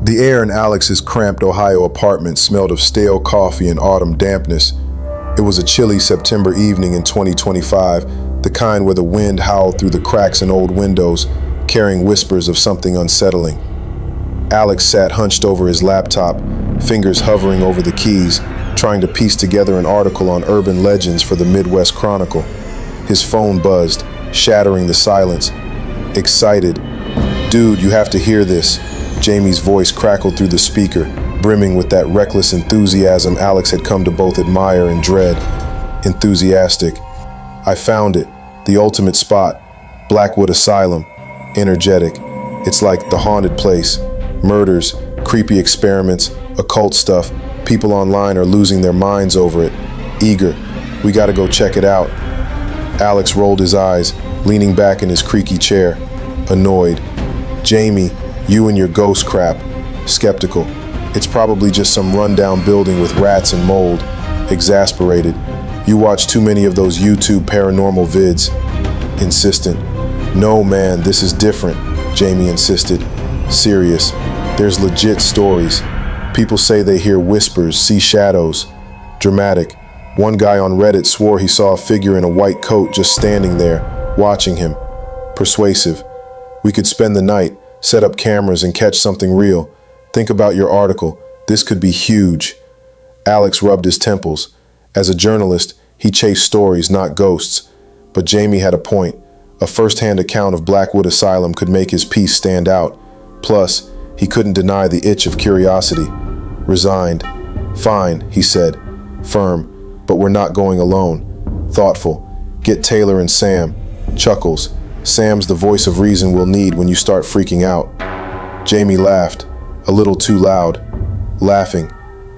The air in Alex's cramped Ohio apartment smelled of stale coffee and autumn dampness. It was a chilly September evening in 2025, the kind where the wind howled through the cracks in old windows, carrying whispers of something unsettling. Alex sat hunched over his laptop, fingers hovering over the keys, trying to piece together an article on urban legends for the Midwest Chronicle. His phone buzzed, shattering the silence. Excited. "Dude, you have to hear this." Jamie's voice crackled through the speaker, brimming with that reckless enthusiasm Alex had come to both admire and dread. Enthusiastic. "I found it. The ultimate spot. Blackwood Asylum." Energetic. "It's like the haunted place. Murders, creepy experiments, occult stuff. People online are losing their minds over it." Eager. "We gotta go check it out." Alex rolled his eyes, leaning back in his creaky chair. Annoyed. "Jamie, you and your ghost crap." Skeptical. "It's probably just some rundown building with rats and mold." Exasperated. "You watch too many of those YouTube paranormal vids." Insistent. "No man, this is different," Jamie insisted. Serious. "There's legit stories. People say they hear whispers, see shadows." Dramatic. "One guy on Reddit swore he saw a figure in a white coat just standing there, watching him." Persuasive. "We could spend the night, set up cameras and catch something real. Think about your article. This could be huge." Alex rubbed his temples. As a journalist, he chased stories, not ghosts. But Jamie had a point. A first-hand account of Blackwood Asylum could make his piece stand out. Plus, he couldn't deny the itch of curiosity. Resigned. "Fine," he said. Firm. "But we're not going alone." Thoughtful. "Get Taylor and Sam." Chuckles. "Sam's the voice of reason we'll need when you start freaking out." Jamie laughed. A little too loud. Laughing.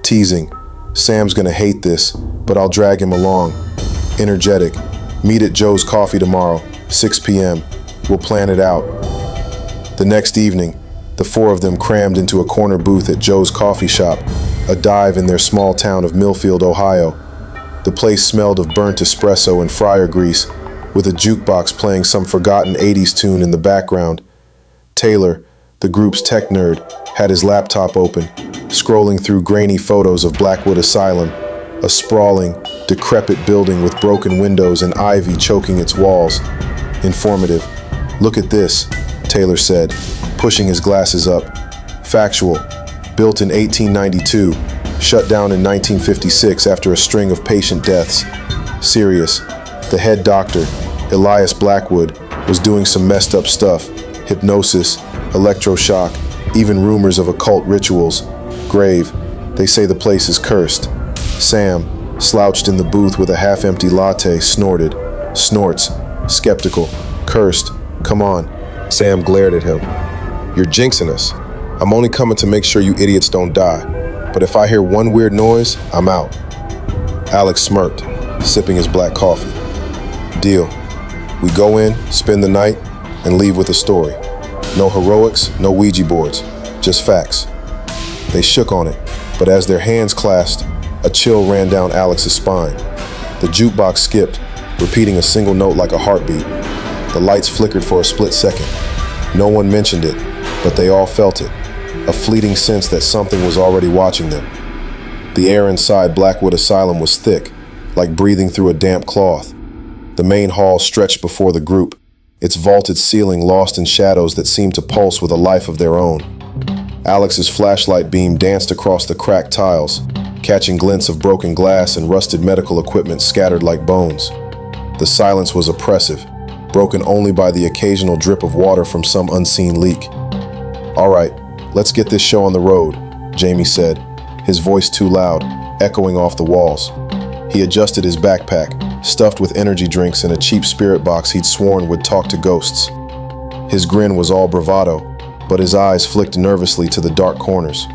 Teasing. "Sam's gonna hate this, but I'll drag him along." Energetic. "Meet at Joe's Coffee tomorrow, 6 p.m. We'll plan it out." The next evening, the four of them crammed into a corner booth at Joe's coffee shop, a dive in their small town of Millfield, Ohio. The place smelled of burnt espresso and fryer grease, with a jukebox playing some forgotten 80s tune in the background. Taylor, the group's tech nerd, had his laptop open, scrolling through grainy photos of Blackwood Asylum, a sprawling, decrepit building with broken windows and ivy choking its walls. Informative. "Look at this," Taylor said, pushing his glasses up. Factual. Built in 1892, shut down in 1956 after a string of patient deaths. Serious. The head doctor, Elias Blackwood, was doing some messed up stuff. Hypnosis, electroshock, even rumors of occult rituals. Grave. They say the place is cursed. Sam, slouched in the booth with a half-empty latte, snorted. Snorts. Skeptical. "Cursed. Come on." Sam glared at him. "You're jinxing us. I'm only coming to make sure you idiots don't die. But if I hear one weird noise, I'm out." Alex smirked, sipping his black coffee. "Deal. We go in, spend the night, and leave with a story. No heroics, no Ouija boards, just facts." They shook on it, but as their hands clasped, a chill ran down Alex's spine. The jukebox skipped, repeating a single note like a heartbeat. The lights flickered for a split second. No one mentioned it, but they all felt it, a fleeting sense that something was already watching them. The air inside Blackwood Asylum was thick, like breathing through a damp cloth. The main hall stretched before the group, its vaulted ceiling lost in shadows that seemed to pulse with a life of their own. Alex's flashlight beam danced across the cracked tiles, catching glints of broken glass and rusted medical equipment scattered like bones. The silence was oppressive, broken only by the occasional drip of water from some unseen leak. "All right, let's get this show on the road," Jamie said, his voice too loud, echoing off the walls. He adjusted his backpack, stuffed with energy drinks and a cheap spirit box he'd sworn would talk to ghosts. His grin was all bravado, but his eyes flicked nervously to the dark corners.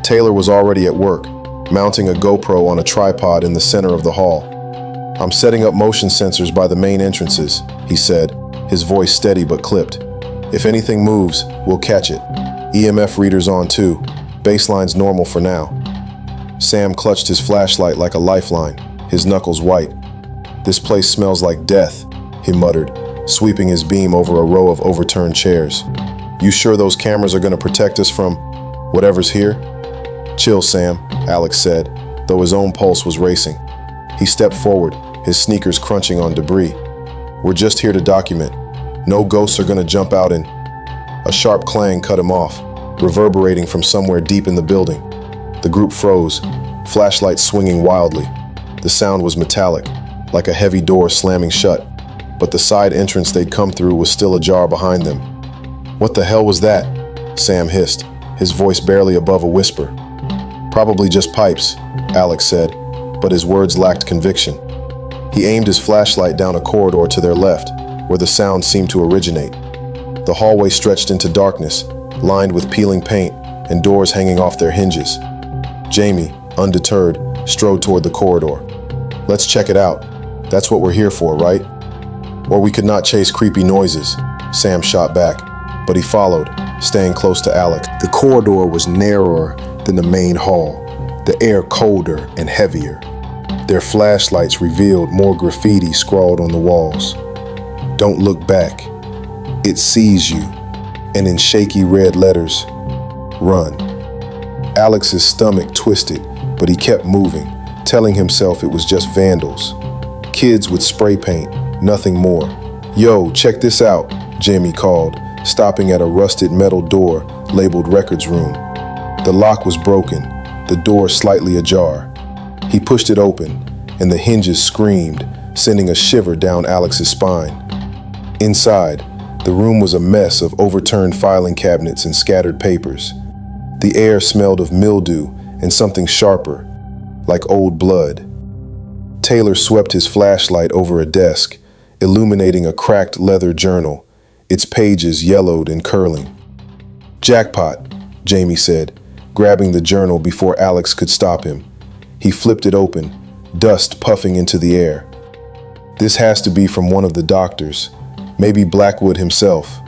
Taylor was already at work, mounting a GoPro on a tripod in the center of the hall. "I'm setting up motion sensors by the main entrances," he said, his voice steady but clipped. "If anything moves, we'll catch it. EMF readers on too. Baseline's normal for now." Sam clutched his flashlight like a lifeline, his knuckles white. "This place smells like death," he muttered, sweeping his beam over a row of overturned chairs. "You sure those cameras are going to protect us from—" Whatever's here? Chill, Sam, Alex said, though his own pulse was racing. He stepped forward, his sneakers crunching on debris. We're just here to document. No ghosts are gonna jump out and... A sharp clang cut him off, reverberating from somewhere deep in the building. The group froze, flashlights swinging wildly. The sound was metallic, like a heavy door slamming shut, but the side entrance they'd come through was still ajar behind them. What the hell was that? Sam hissed, his voice barely above a whisper. Probably just pipes, Alex said, but his words lacked conviction. He aimed his flashlight down a corridor to their left, where the sound seemed to originate. The hallway stretched into darkness, lined with peeling paint and doors hanging off their hinges. Jamie, undeterred, strode toward the corridor. Let's check it out. That's what we're here for, right? Or we could not chase creepy noises, Sam shot back, but he followed, staying close to Alex. The corridor was narrower than the main hall, the air colder and heavier. Their flashlights revealed more graffiti scrawled on the walls. Don't look back. It sees you. And in shaky red letters, run. Alex's stomach twisted, but he kept moving, telling himself it was just vandals. Kids with spray paint, nothing more. Yo, check this out, Jamie called, stopping at a rusted metal door labeled Records Room. The lock was broken, the door slightly ajar. He pushed it open, and the hinges screamed, sending a shiver down Alex's spine. Inside, the room was a mess of overturned filing cabinets and scattered papers. The air smelled of mildew and something sharper, like old blood. Taylor swept his flashlight over a desk, illuminating a cracked leather journal, its pages yellowed and curling. Jackpot, Jamie said, grabbing the journal before Alex could stop him. He flipped it open, dust puffing into the air. This has to be from one of the doctors, maybe Blackwood himself.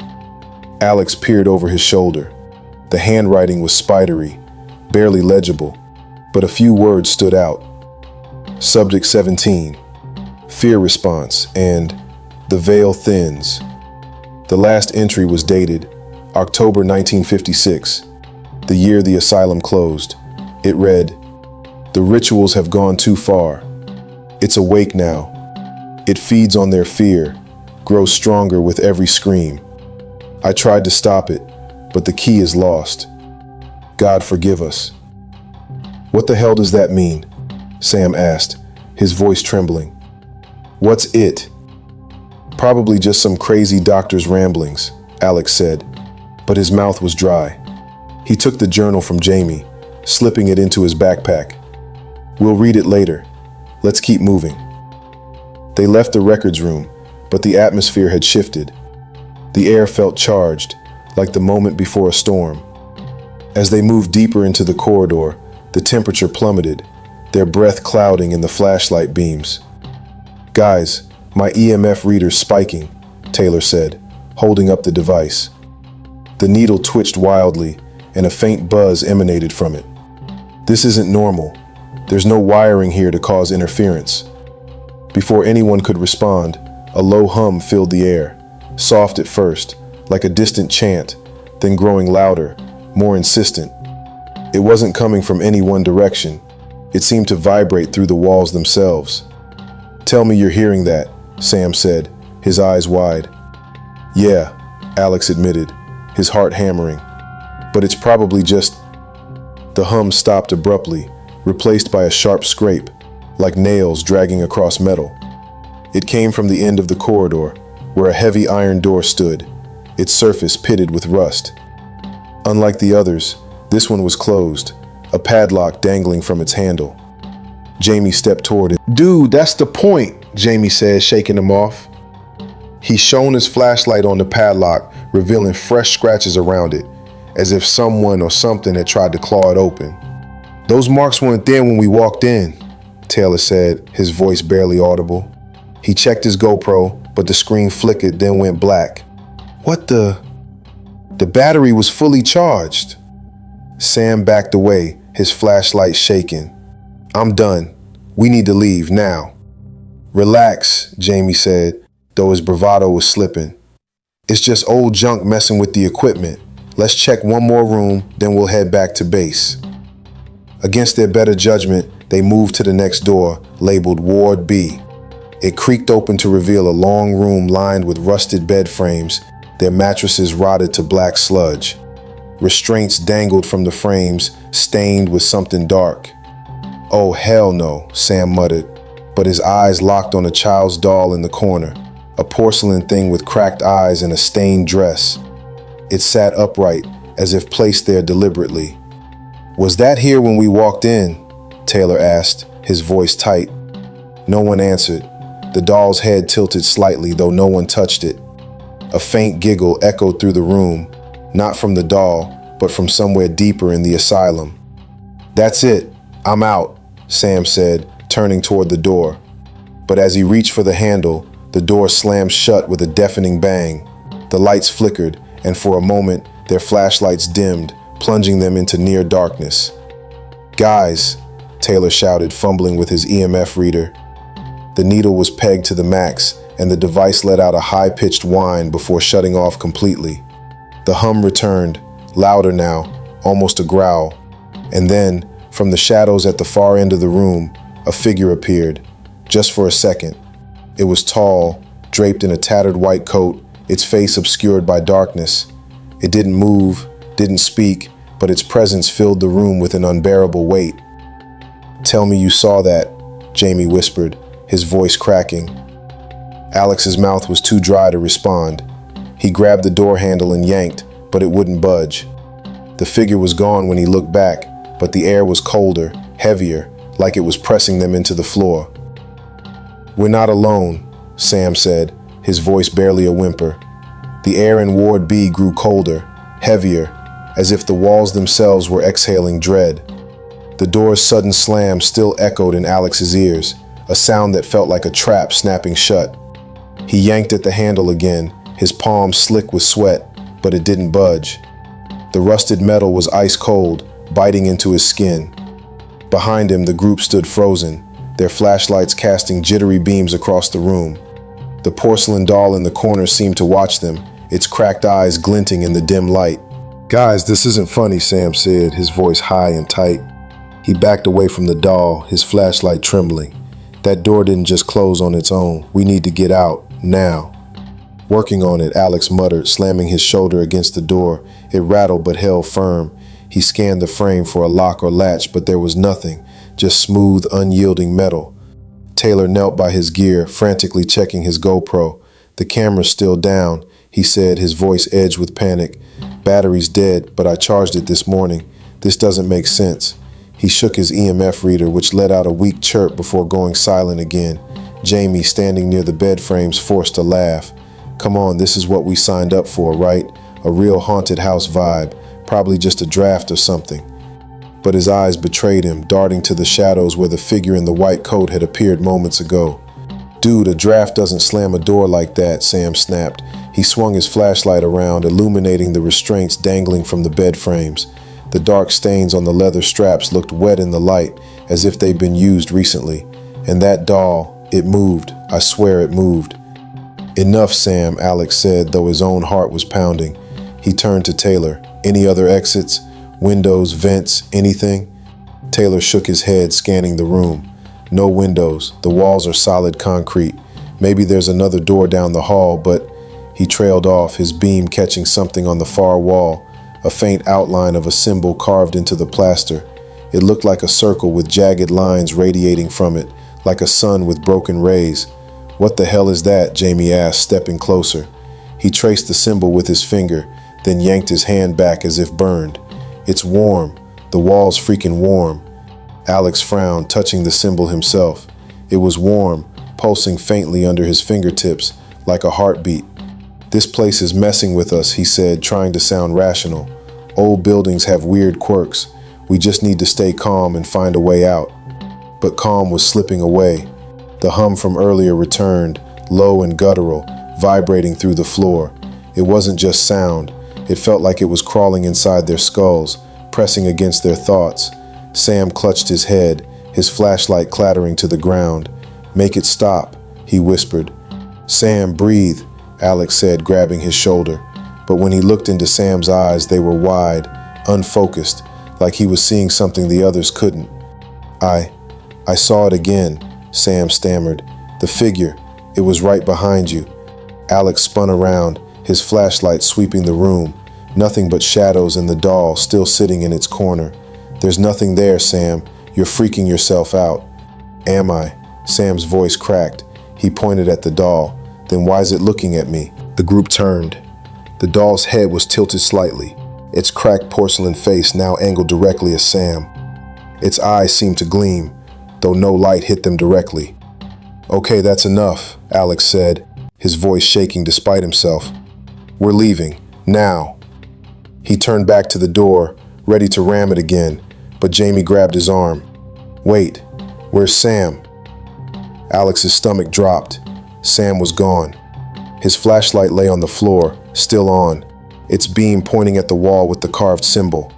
Alex peered over his shoulder. The handwriting was spidery, barely legible, but a few words stood out. Subject 17, fear response, and the veil thins. The last entry was dated October 1956, the year the asylum closed. It read, "The rituals have gone too far. It's awake now. It feeds on their fear, grows stronger with every scream. I tried to stop it, but the key is lost. God forgive us." What the hell does that mean? Sam asked, his voice trembling. What's it? Probably just some crazy doctor's ramblings, Alex said, but his mouth was dry. He took the journal from Jamie, slipping it into his backpack. We'll read it later. Let's keep moving. They left the records room, but the atmosphere had shifted. The air felt charged, like the moment before a storm. As they moved deeper into the corridor, the temperature plummeted, their breath clouding in the flashlight beams. Guys, my EMF reader's spiking, Taylor said, holding up the device. The needle twitched wildly, and a faint buzz emanated from it. This isn't normal. There's no wiring here to cause interference. Before anyone could respond, a low hum filled the air, soft at first, like a distant chant, then growing louder, more insistent. It wasn't coming from any one direction. It seemed to vibrate through the walls themselves. Tell me you're hearing that, Sam said, his eyes wide. Yeah, Alex admitted, his heart hammering. But it's probably just... The hum stopped abruptly, replaced by a sharp scrape, like nails dragging across metal. It came from the end of the corridor, where a heavy iron door stood, its surface pitted with rust. Unlike the others, this one was closed, a padlock dangling from its handle. Jamie stepped toward it. Dude, that's the point, Jamie said, shaking him off. He shone his flashlight on the padlock, revealing fresh scratches around it, as if someone or something had tried to claw it open. Those marks weren't there when we walked in, Taylor said, his voice barely audible. He checked his GoPro, but the screen flickered, then went black. What the? The battery was fully charged. Sam backed away, his flashlight shaking. I'm done. We need to leave now. Relax, Jamie said, though his bravado was slipping. It's just old junk messing with the equipment. Let's check one more room, then we'll head back to base. Against their better judgment, they moved to the next door, labeled Ward B. It creaked open to reveal a long room lined with rusted bed frames, their mattresses rotted to black sludge. Restraints dangled from the frames, stained with something dark. "Oh, hell no," Sam muttered, but his eyes locked on a child's doll in the corner, a porcelain thing with cracked eyes and a stained dress. It sat upright, as if placed there deliberately. "Was that here when we walked in?" Taylor asked, his voice tight. No one answered. The doll's head tilted slightly, though no one touched it. A faint giggle echoed through the room, not from the doll, but from somewhere deeper in the asylum. "That's it. I'm out," Sam said, turning toward the door. But as he reached for the handle, the door slammed shut with a deafening bang. The lights flickered, and for a moment, their flashlights dimmed, plunging them into near darkness. "Guys," Taylor shouted, fumbling with his EMF reader. The needle was pegged to the max, and the device let out a high-pitched whine before shutting off completely. The hum returned, louder now, almost a growl. And then, from the shadows at the far end of the room, a figure appeared, just for a second. It was tall, draped in a tattered white coat, its face obscured by darkness. It didn't move, didn't speak, but its presence filled the room with an unbearable weight. "Tell me you saw that," Jamie whispered, his voice cracking. Alex's mouth was too dry to respond. He grabbed the door handle and yanked, but it wouldn't budge. The figure was gone when he looked back, but the air was colder, heavier, like it was pressing them into the floor. "We're not alone," Sam said, his voice barely a whimper. The air in Ward B grew colder, heavier, as if the walls themselves were exhaling dread. The door's sudden slam still echoed in Alex's ears, a sound that felt like a trap snapping shut. He yanked at the handle again, his palms slick with sweat, but it didn't budge. The rusted metal was ice cold, biting into his skin. Behind him, the group stood frozen, their flashlights casting jittery beams across the room. The porcelain doll in the corner seemed to watch them, its cracked eyes glinting in the dim light. "Guys, this isn't funny," Sam said, his voice high and tight. He backed away from the doll, his flashlight trembling. "That door didn't just close on its own. We need to get out, now." "Working on it," Alex muttered, slamming his shoulder against the door. It rattled but held firm. He scanned the frame for a lock or latch, but there was nothing, just smooth, unyielding metal. Taylor knelt by his gear, frantically checking his GoPro. "The camera's still down," he said, his voice edged with panic. "Battery's dead, but I charged it this morning. This doesn't make sense." He shook his EMF reader, which let out a weak chirp before going silent again. Jamie, standing near the bed frames, forced a laugh. "Come on, this is what we signed up for, right? A real haunted house vibe, probably just a draft or something." But his eyes betrayed him, darting to the shadows where the figure in the white coat had appeared moments ago. "Dude, a draft doesn't slam a door like that," Sam snapped. He swung his flashlight around, illuminating the restraints dangling from the bed frames. The dark stains on the leather straps looked wet in the light, as if they'd been used recently. And that doll, it moved. I swear it moved. "Enough, Sam," Alex said, though his own heart was pounding. He turned to Taylor. "Any other exits? Windows, vents, anything?" Taylor shook his head, scanning the room. "No windows. The walls are solid concrete. Maybe there's another door down the hall, but..." He trailed off, his beam catching something on the far wall, a faint outline of a symbol carved into the plaster. It looked like a circle with jagged lines radiating from it, like a sun with broken rays. "What the hell is that?" Jamie asked, stepping closer. He traced the symbol with his finger, then yanked his hand back as if burned. "It's warm. The wall's freaking warm." Alex frowned, touching the symbol himself. It was warm, pulsing faintly under his fingertips, like a heartbeat. "This place is messing with us," he said, trying to sound rational. "Old buildings have weird quirks. We just need to stay calm and find a way out." But calm was slipping away. The hum from earlier returned, low and guttural, vibrating through the floor. It wasn't just sound. It felt like it was crawling inside their skulls, pressing against their thoughts. Sam clutched his head, his flashlight clattering to the ground. "Make it stop," he whispered. "Sam, breathe," Alex said, grabbing his shoulder. But when he looked into Sam's eyes, they were wide, unfocused, like he was seeing something the others couldn't. I saw it again, Sam stammered. The figure, it was right behind you. Alex spun around, his flashlight sweeping the room. Nothing but shadows and the doll still sitting in its corner. There's nothing there, Sam. You're freaking yourself out. Am I? Sam's voice cracked. He pointed at the doll. Then why is it looking at me? The group turned. The doll's head was tilted slightly, its cracked porcelain face now angled directly at Sam. Its eyes seemed to gleam, though no light hit them directly. Okay, that's enough, Alex said, his voice shaking despite himself. We're leaving, now. He turned back to the door, ready to ram it again, but Jamie grabbed his arm. Wait, where's Sam? Alex's stomach dropped. Sam was gone. His flashlight lay on the floor, still on, its beam pointing at the wall with the carved symbol.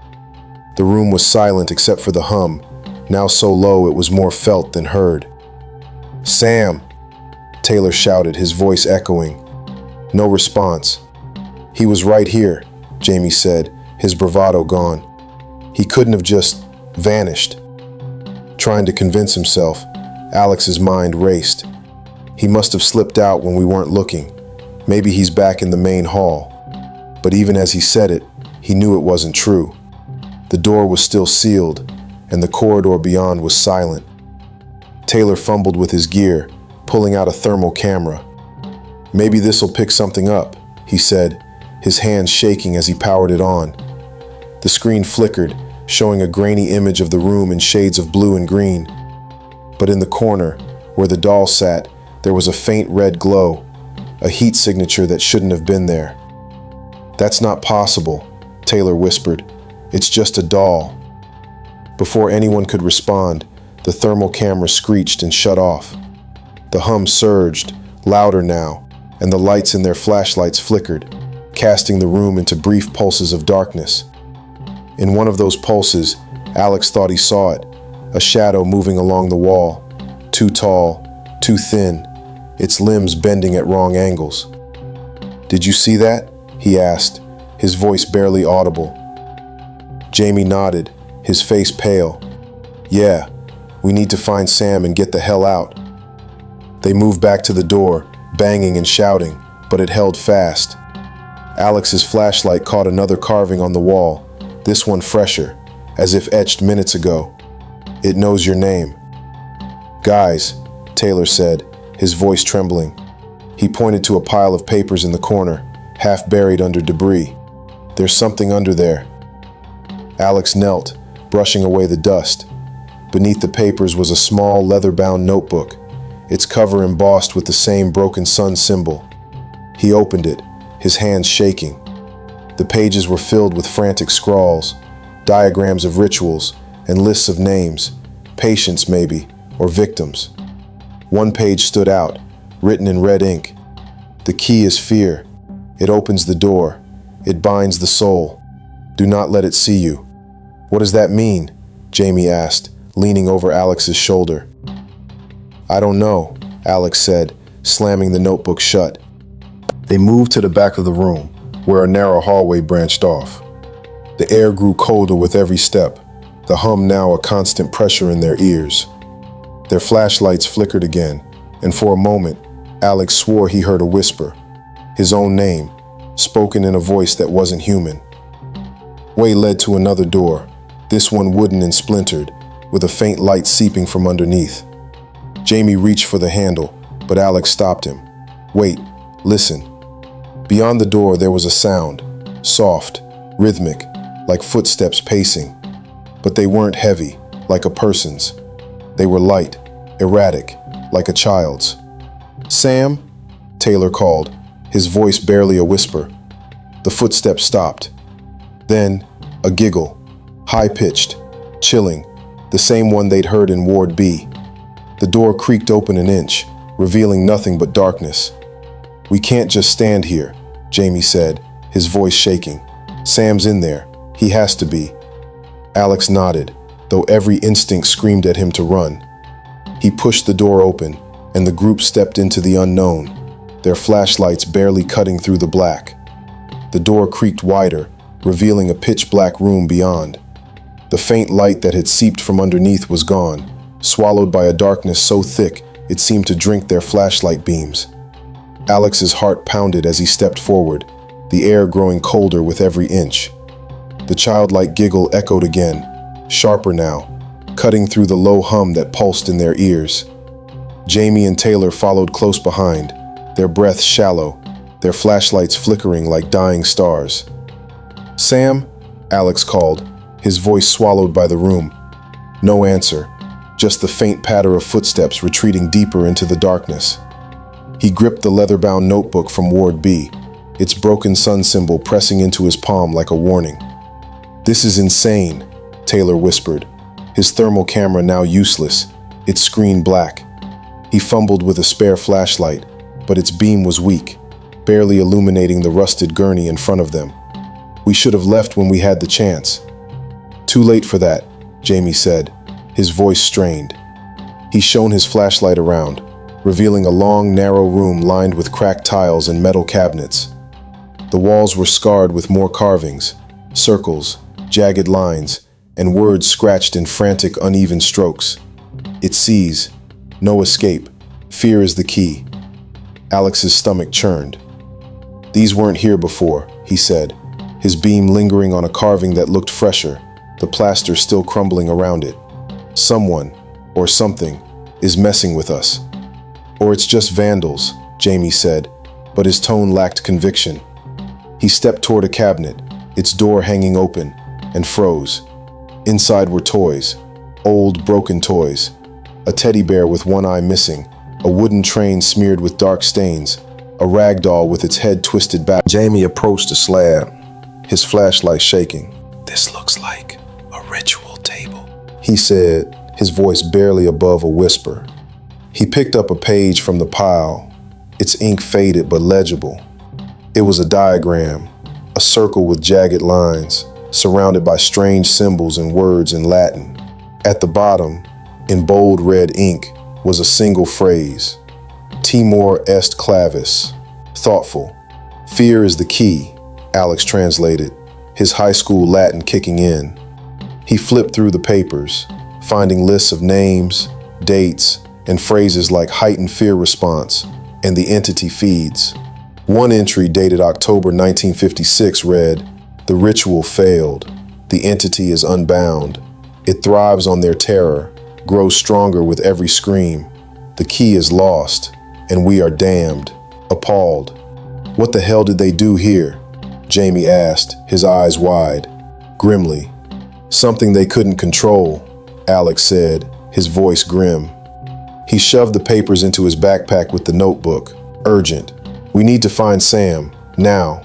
The room was silent except for the hum, now so low it was more felt than heard. Sam! Taylor shouted, his voice echoing. No response. He was right here, Jamie said, his bravado gone. He couldn't have just vanished. Trying to convince himself, Alex's mind raced. He must have slipped out when we weren't looking. Maybe he's back in the main hall. But even as he said it, he knew it wasn't true. The door was still sealed, and the corridor beyond was silent. Taylor fumbled with his gear, pulling out a thermal camera. Maybe this'll pick something up, he said, his hands shaking as he powered it on. The screen flickered, showing a grainy image of the room in shades of blue and green. But in the corner, where the doll sat, there was a faint red glow, a heat signature that shouldn't have been there. That's not possible, Taylor whispered. It's just a doll. Before anyone could respond, the thermal camera screeched and shut off. The hum surged, louder now, and the lights in their flashlights flickered, casting the room into brief pulses of darkness. In one of those pulses, Alex thought he saw it, a shadow moving along the wall, too tall, too thin, its limbs bending at wrong angles. Did you see that? He asked, his voice barely audible. Jamie nodded, his face pale. Yeah, we need to find Sam and get the hell out. They moved back to the door, banging and shouting, but it held fast. Alex's flashlight caught another carving on the wall, this one fresher, as if etched minutes ago. It knows your name. Guys, Taylor said, his voice trembling. He pointed to a pile of papers in the corner, half buried under debris. There's something under there. Alex knelt, brushing away the dust. Beneath the papers was a small, leather-bound notebook, its cover embossed with the same broken sun symbol. He opened it, his hands shaking. The pages were filled with frantic scrawls, diagrams of rituals, and lists of names, patients maybe, or victims. One page stood out, written in red ink. The key is fear. It opens the door. It binds the soul. Do not let it see you. What does that mean? Jamie asked, leaning over Alex's shoulder. I don't know, Alex said, slamming the notebook shut. They moved to the back of the room, where a narrow hallway branched off. The air grew colder with every step, the hum now a constant pressure in their ears. Their flashlights flickered again, and for a moment, Alex swore he heard a whisper, his own name, spoken in a voice that wasn't human. Way led to another door, this one wooden and splintered, with a faint light seeping from underneath. Jamie reached for the handle, but Alex stopped him. Wait, listen. Beyond the door there was a sound, soft, rhythmic, like footsteps pacing. But they weren't heavy, like a person's. They were light, erratic, like a child's. Sam? Taylor called, his voice barely a whisper. The footsteps stopped. Then, a giggle, high-pitched, chilling, the same one they'd heard in Ward B. The door creaked open an inch, revealing nothing but darkness. We can't just stand here, Jamie said, his voice shaking. Sam's in there. He has to be. Alex nodded, though every instinct screamed at him to run. He pushed the door open, and the group stepped into the unknown, their flashlights barely cutting through the black. The door creaked wider, revealing a pitch-black room beyond. The faint light that had seeped from underneath was gone, swallowed by a darkness so thick it seemed to drink their flashlight beams. Alex's heart pounded as he stepped forward, the air growing colder with every inch. The childlike giggle echoed again, sharper now, cutting through the low hum that pulsed in their ears. Jamie and Taylor followed close behind, their breaths shallow, their flashlights flickering like dying stars. "Sam?" Alex called, his voice swallowed by the room. No answer, just the faint patter of footsteps retreating deeper into the darkness. He gripped the leather-bound notebook from Ward B, its broken sun symbol pressing into his palm like a warning. "This is insane," Taylor whispered, his thermal camera now useless, its screen black. He fumbled with a spare flashlight, but its beam was weak, barely illuminating the rusted gurney in front of them. "We should have left when we had the chance." "Too late for that," Jamie said, his voice strained. He shone his flashlight around, revealing a long, narrow room lined with cracked tiles and metal cabinets. The walls were scarred with more carvings, circles, jagged lines, and words scratched in frantic, uneven strokes. "It sees. No escape. Fear is the key." Alex's stomach churned. "These weren't here before," he said, his beam lingering on a carving that looked fresher, the plaster still crumbling around it. "Someone, or something, is messing with us." "Or it's just vandals," Jamie said, but his tone lacked conviction. He stepped toward a cabinet, its door hanging open, and froze. Inside were toys, old, broken toys. A teddy bear with one eye missing, a wooden train smeared with dark stains, a rag doll with its head twisted back. Jamie approached the slab, his flashlight shaking. "This looks like a ritual table," he said, his voice barely above a whisper. He picked up a page from the pile, its ink faded but legible. It was a diagram, a circle with jagged lines, surrounded by strange symbols and words in Latin. At the bottom, in bold red ink, was a single phrase: "Timor est clavis," thoughtful. "Fear is the key," Alex translated, his high school Latin kicking in. He flipped through the papers, finding lists of names, dates, and phrases like heightened fear response and the entity feeds. One entry dated October 1956 read, "The ritual failed. The entity is unbound. It thrives on their terror, grows stronger with every scream. The key is lost, and we are damned." Appalled. "What the hell did they do here?" Jamie asked, his eyes wide. Grimly. "Something they couldn't control," Alex said, his voice grim. He shoved the papers into his backpack with the notebook. "Urgent. We need to find Sam, now."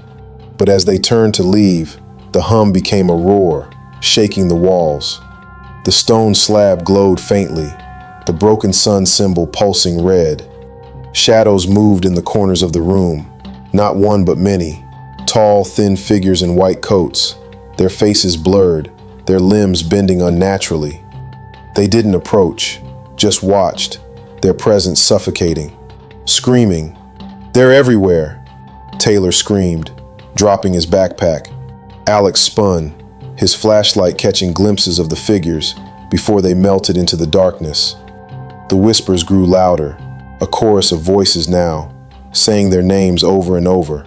But as they turned to leave, the hum became a roar, shaking the walls. The stone slab glowed faintly, the broken sun symbol pulsing red. Shadows moved in the corners of the room, not one but many. Tall, thin figures in white coats, their faces blurred, their limbs bending unnaturally. They didn't approach, just watched, their presence suffocating. Screaming, "They're everywhere!" Taylor screamed, dropping his backpack. Alex spun, his flashlight catching glimpses of the figures before they melted into the darkness. The whispers grew louder, a chorus of voices now, saying their names over and over.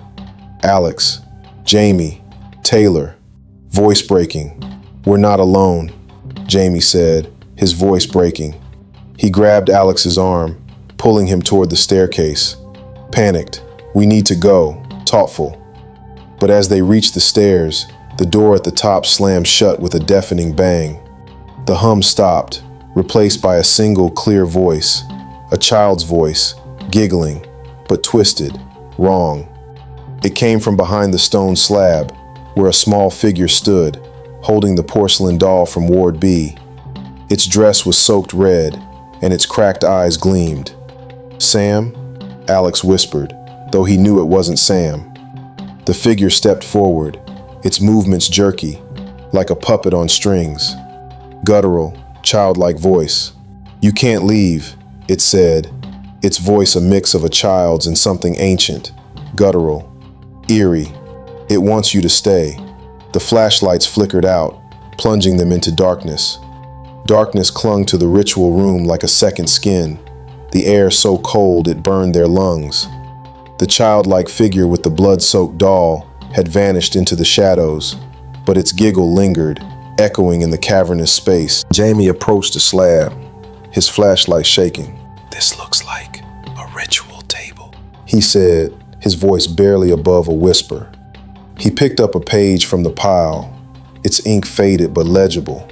Alex, Jamie, Taylor, voice breaking. "We're not alone," Jamie said, his voice breaking. He grabbed Alex's arm, pulling him toward the staircase. Panicked, "We need to go," thoughtful. But as they reached the stairs, the door at the top slammed shut with a deafening bang. The hum stopped, replaced by a single clear voice, a child's voice, giggling, but twisted, wrong. It came from behind the stone slab, where a small figure stood, holding the porcelain doll from Ward B. Its dress was soaked red, and its cracked eyes gleamed. "Sam?" Alex whispered, though he knew it wasn't Sam. The figure stepped forward, its movements jerky, like a puppet on strings. Guttural, childlike voice. "You can't leave," it said, its voice a mix of a child's and something ancient, guttural, eerie. It wants you to stay. The flashlights flickered out, plunging them into darkness. Darkness clung to the ritual room like a second skin, the air so cold it burned their lungs. The childlike figure with the blood-soaked doll had vanished into the shadows, but its giggle lingered, echoing in the cavernous space. Jamie approached the slab, his flashlight shaking. "This looks like a ritual table," he said, his voice barely above a whisper. He picked up a page from the pile, its ink faded but legible.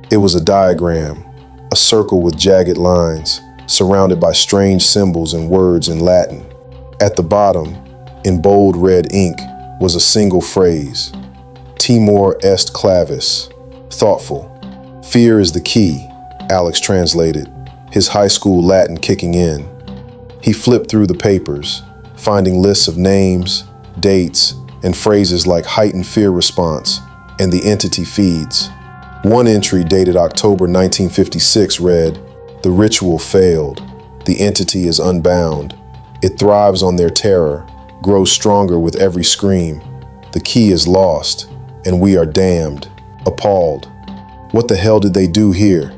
It was a diagram, a circle with jagged lines, surrounded by strange symbols and words in Latin. At the bottom, in bold red ink, was a single phrase: Timor est clavis, thoughtful. "Fear is the key," Alex translated, his high school Latin kicking in. He flipped through the papers, finding lists of names, dates, and phrases like heightened fear response and the entity feeds. One entry dated October 1956 read, "The ritual failed. The entity is unbound. It thrives on their terror, grows stronger with every scream. The key is lost, and we are damned." Appalled. "What the hell did they do here?"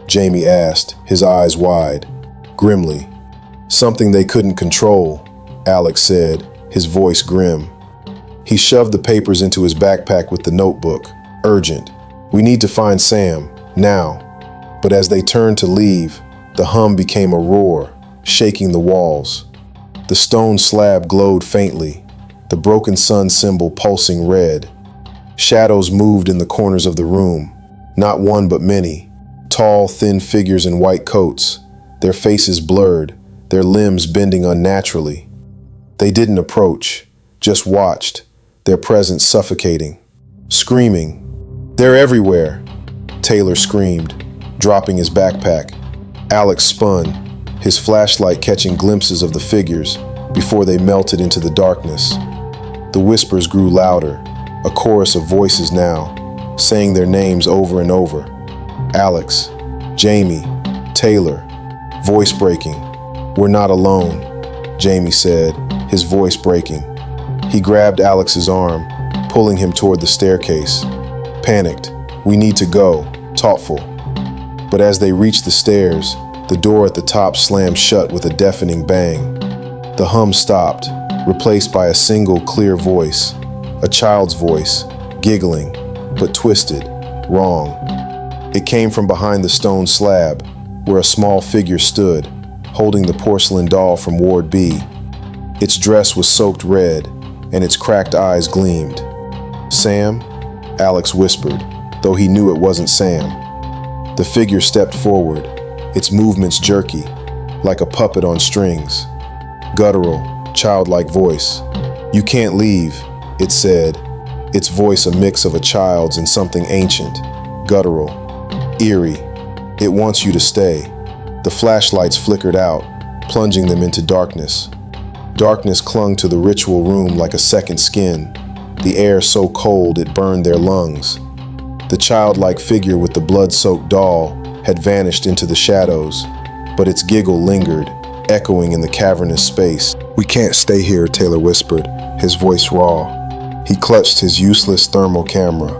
Jamie asked, his eyes wide. Grimly. "Something they couldn't control," Alex said, his voice grim. He shoved the papers into his backpack with the notebook. "Urgent. We need to find Sam, now." But as they turned to leave, the hum became a roar, shaking the walls. The stone slab glowed faintly, the broken sun symbol pulsing red. Shadows moved in the corners of the room, not one but many. Tall, thin figures in white coats, their faces blurred, their limbs bending unnaturally. They didn't approach, just watched, their presence suffocating. Screaming, "They're everywhere!" Taylor screamed, dropping his backpack. Alex spun, his flashlight catching glimpses of the figures before they melted into the darkness. The whispers grew louder, a chorus of voices now, saying their names over and over. Alex, Jamie, Taylor, voice breaking. "We're not alone," Jamie said, his voice breaking. He grabbed Alex's arm, pulling him toward the staircase. Panicked, "We need to go," thoughtful. But as they reached the stairs, the door at the top slammed shut with a deafening bang. The hum stopped, replaced by a single clear voice, a child's voice, giggling, but twisted, wrong. It came from behind the stone slab, where a small figure stood, holding the porcelain doll from Ward B. Its dress was soaked red, and its cracked eyes gleamed. "Sam?" Alex whispered, though he knew it wasn't Sam. The figure stepped forward, its movements jerky, like a puppet on strings. Guttural, childlike voice. "You can't leave," it said, its voice a mix of a child's and something ancient. Guttural. Eerie. "It wants you to stay." The flashlights flickered out, plunging them into darkness. Darkness clung to the ritual room like a second skin, the air so cold it burned their lungs. The childlike figure with the blood-soaked doll had vanished into the shadows, but its giggle lingered, echoing in the cavernous space. "We can't stay here," Taylor whispered, his voice raw. He clutched his useless thermal camera,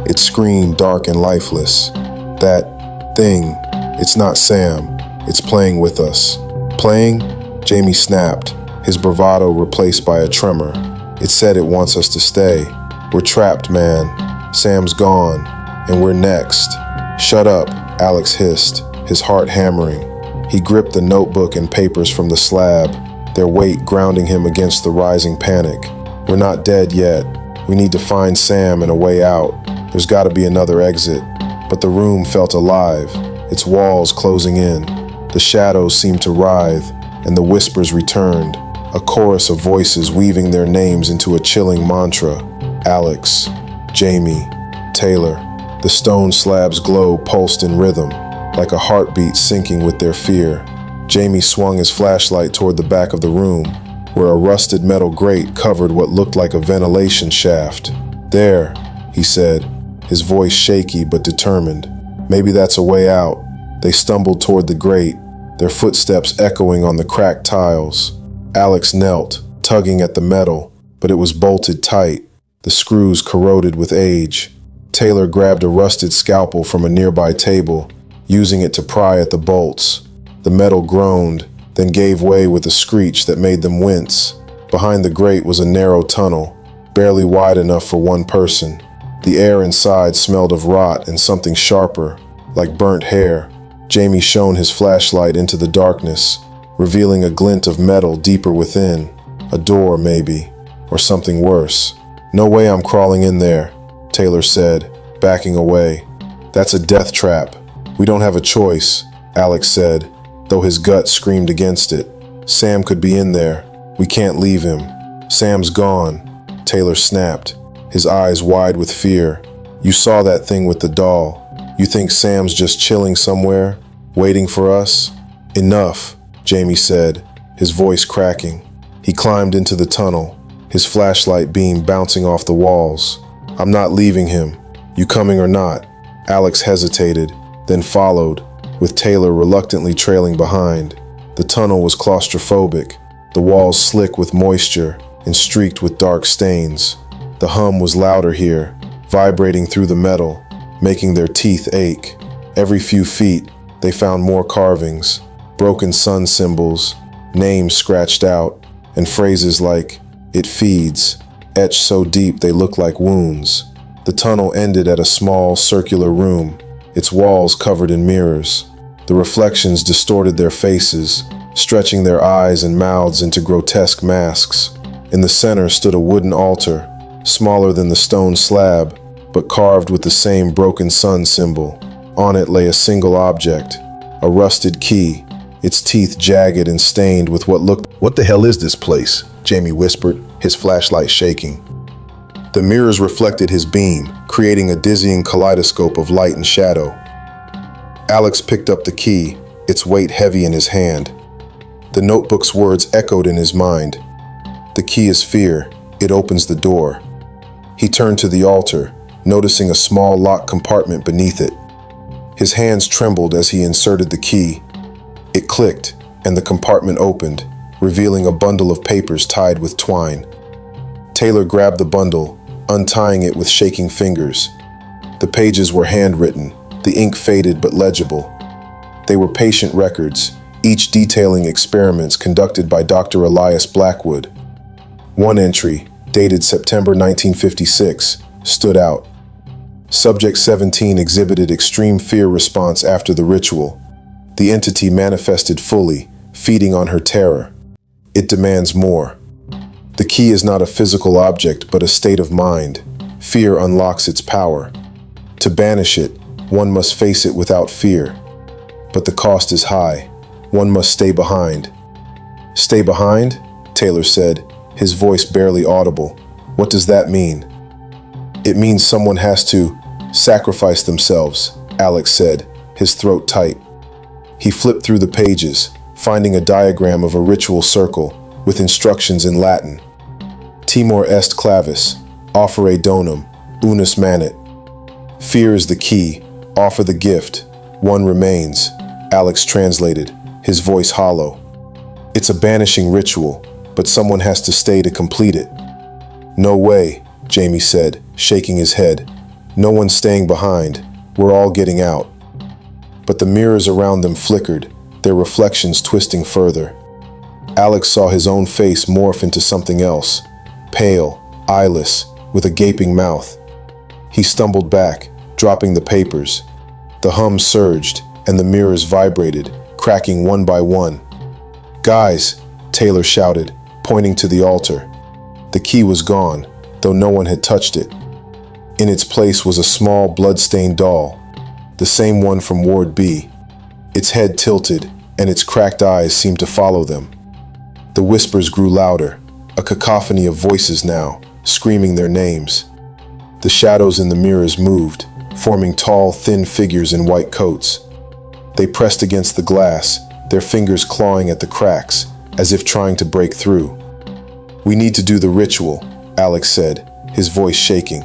its screen dark and lifeless. "That thing, it's not Sam, it's playing with us." "Playing?" Jamie snapped, his bravado replaced by a tremor. "It said it wants us to stay. We're trapped, man. Sam's gone, and we're next." "Shut up," Alex hissed, his heart hammering. He gripped the notebook and papers from the slab, their weight grounding him against the rising panic. "We're not dead yet. We need to find Sam and a way out. There's got to be another exit." But the room felt alive, its walls closing in. The shadows seemed to writhe, and the whispers returned, a chorus of voices weaving their names into a chilling mantra. Alex, Jamie, Taylor. The stone slab's glow pulsed in rhythm, like a heartbeat syncing with their fear. Jamie swung his flashlight toward the back of the room, where a rusted metal grate covered what looked like a ventilation shaft. "There," he said, his voice shaky but determined. "Maybe that's a way out." They stumbled toward the grate, their footsteps echoing on the cracked tiles. Alex knelt, tugging at the metal, but it was bolted tight. the screws corroded with age. Taylor grabbed a rusted scalpel from a nearby table, using it to pry at the bolts. The metal groaned, then gave way with a screech that made them wince. Behind the grate was a narrow tunnel, barely wide enough for one person. The air inside smelled of rot and something sharper, like burnt hair. Jamie shone his flashlight into the darkness, revealing a glint of metal deeper within. A door, maybe, or something worse. "No way I'm crawling in there," Taylor said, backing away. "That's a death trap. We don't have a choice," Alex said, though his gut screamed against it. "Sam could be in there. We can't leave him." "Sam's gone," Taylor snapped, his eyes wide with fear. "You saw that thing with the doll. You think Sam's just chilling somewhere, waiting for us?" "Enough," Jamie said, his voice cracking. He climbed into the tunnel, his flashlight beam bouncing off the walls. "I'm not leaving him. You coming or not?" Alex hesitated, then followed, with Taylor reluctantly trailing behind. The tunnel was claustrophobic, the walls slick with moisture and streaked with dark stains. The hum was louder here, vibrating through the metal, making their teeth ache. Every few feet, they found more carvings, broken sun symbols, names scratched out, and phrases like, "It feeds," etched so deep they looked like wounds. The tunnel ended at a small, circular room, its walls covered in mirrors. The reflections distorted their faces, stretching their eyes and mouths into grotesque masks. In the center stood a wooden altar, smaller than the stone slab, but carved with the same broken sun symbol. On it lay a single object, a rusted key, its teeth jagged and stained with what looked— "What the hell is this place?" Jamie whispered, his flashlight shaking. The mirrors reflected his beam, creating a dizzying kaleidoscope of light and shadow. Alex picked up the key, its weight heavy in his hand. The notebook's words echoed in his mind. "The key is fear. It opens the door." He turned to the altar, noticing a small locked compartment beneath it. His hands trembled as he inserted the key. It clicked, and the compartment opened, revealing a bundle of papers tied with twine. Taylor grabbed the bundle, untying it with shaking fingers. The pages were handwritten, the ink faded but legible. They were patient records, each detailing experiments conducted by Dr. Elias Blackwood. One entry, dated September 1956, stood out. Subject 17 exhibited extreme fear response after the ritual. The entity manifested fully, feeding on her terror. It demands more. The key is not a physical object, but a state of mind. Fear unlocks its power. To banish it, one must face it without fear. But the cost is high. One must stay behind. "Stay behind?" Taylor said, his voice barely audible. "What does that mean?" "It means someone has to sacrifice themselves," Alex said, his throat tight. He flipped through the pages, finding a diagram of a ritual circle with instructions in Latin. "Timor est clavis, offere donum, unus manet." "Fear is the key, offer the gift, one remains," Alex translated, his voice hollow. "It's a banishing ritual, but someone has to stay to complete it." "No way," Jamie said, shaking his head. "No one's staying behind. We're all getting out." But the mirrors around them flickered, their reflections twisting further. Alex saw his own face morph into something else, pale, eyeless, with a gaping mouth. He stumbled back, dropping the papers. The hum surged, and the mirrors vibrated, cracking one by one. "Guys," Taylor shouted, pointing to the altar. The key was gone, though no one had touched it. In its place was a small, blood-stained doll, the same one from Ward B. Its head tilted, and its cracked eyes seemed to follow them. The whispers grew louder, a cacophony of voices now, screaming their names. The shadows in the mirrors moved, forming tall, thin figures in white coats. They pressed against the glass, their fingers clawing at the cracks, as if trying to break through. "We need to do the ritual," Alex said, his voice shaking.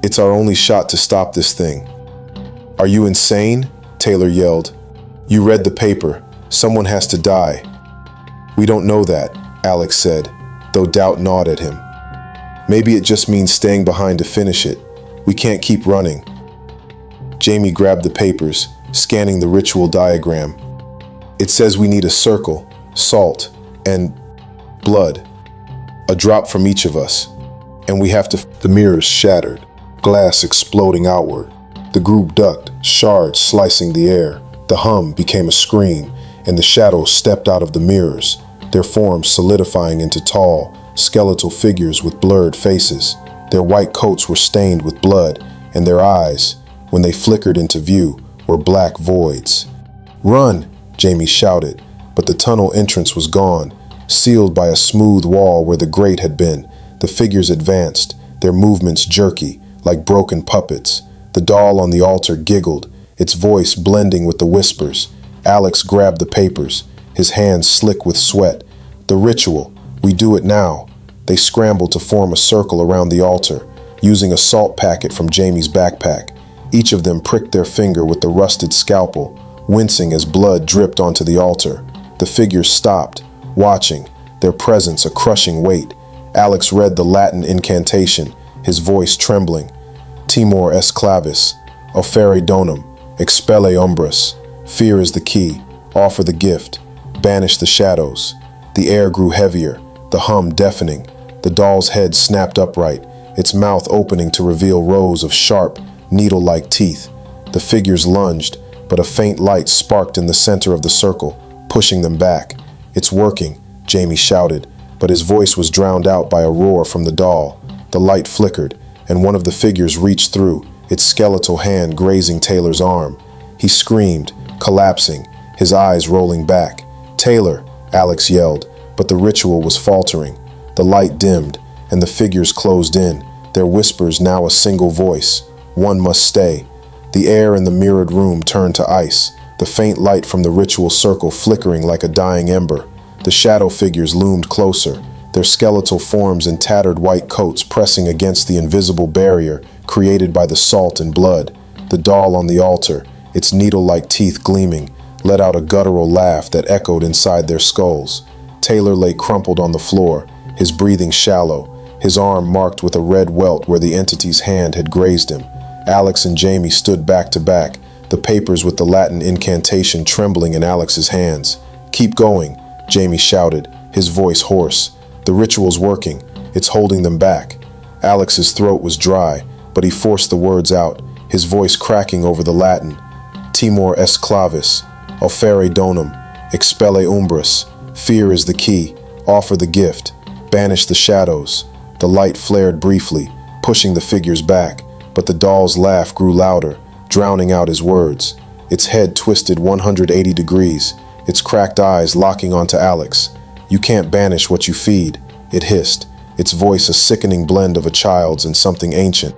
"It's our only shot to stop this thing." "Are you insane?" Taylor yelled. "You read the paper. Someone has to die." "We don't know that," Alex said, though doubt gnawed at him. Maybe it just means staying behind to finish it. We can't keep running. Jamie grabbed the papers, scanning the ritual diagram. It says we need a circle, salt, and blood. A drop from each of us. And we have to... The mirrors shattered, glass exploding outward. The group ducked, shards slicing the air. The hum became a scream, and the shadows stepped out of the mirrors, their forms solidifying into tall, skeletal figures with blurred faces. Their white coats were stained with blood, and their eyes, when they flickered into view, were black voids. "Run!" Jamie shouted, but the tunnel entrance was gone, sealed by a smooth wall where the grate had been. The figures advanced, their movements jerky, like broken puppets. The doll on the altar giggled, its voice blending with the whispers. Alex grabbed the papers, his hands slick with sweat. "The ritual. We do it now." They scrambled to form a circle around the altar, using a salt packet from Jamie's backpack. Each of them pricked their finger with the rusted scalpel, wincing as blood dripped onto the altar. The figures stopped, watching, their presence a crushing weight. Alex read the Latin incantation, his voice trembling. "Timor est clavis, offere donum, expelle umbras." Fear is the key, offer the gift, banish the shadows. The air grew heavier, the hum deafening. The doll's head snapped upright, its mouth opening to reveal rows of sharp, needle-like teeth. The figures lunged, but a faint light sparked in the center of the circle, pushing them back. "It's working," Jamie shouted, but his voice was drowned out by a roar from the doll. The light flickered, and one of the figures reached through, its skeletal hand grazing Taylor's arm. He screamed, collapsing, his eyes rolling back. "Taylor!" Alex yelled, but the ritual was faltering. The light dimmed, and the figures closed in, their whispers now a single voice. "One must stay." The air in the mirrored room turned to ice, the faint light from the ritual circle flickering like a dying ember. The shadow figures loomed closer, their skeletal forms in tattered white coats pressing against the invisible barrier created by the salt and blood. The doll on the altar, its needle-like teeth gleaming, let out a guttural laugh that echoed inside their skulls. Taylor lay crumpled on the floor, his breathing shallow, his arm marked with a red welt where the entity's hand had grazed him. Alex and Jamie stood back to back, the papers with the Latin incantation trembling in Alex's hands. "Keep going," Jamie shouted, his voice hoarse. "The ritual's working. It's holding them back." Alex's throat was dry, but he forced the words out, his voice cracking over the Latin. "Timor est clavis, offere donum, expelle umbras." Fear is the key, offer the gift, banish the shadows. The light flared briefly, pushing the figures back, but the doll's laugh grew louder, drowning out his words. Its head twisted 180 degrees, its cracked eyes locking onto Alex. "You can't banish what you feed," it hissed, its voice a sickening blend of a child's and something ancient.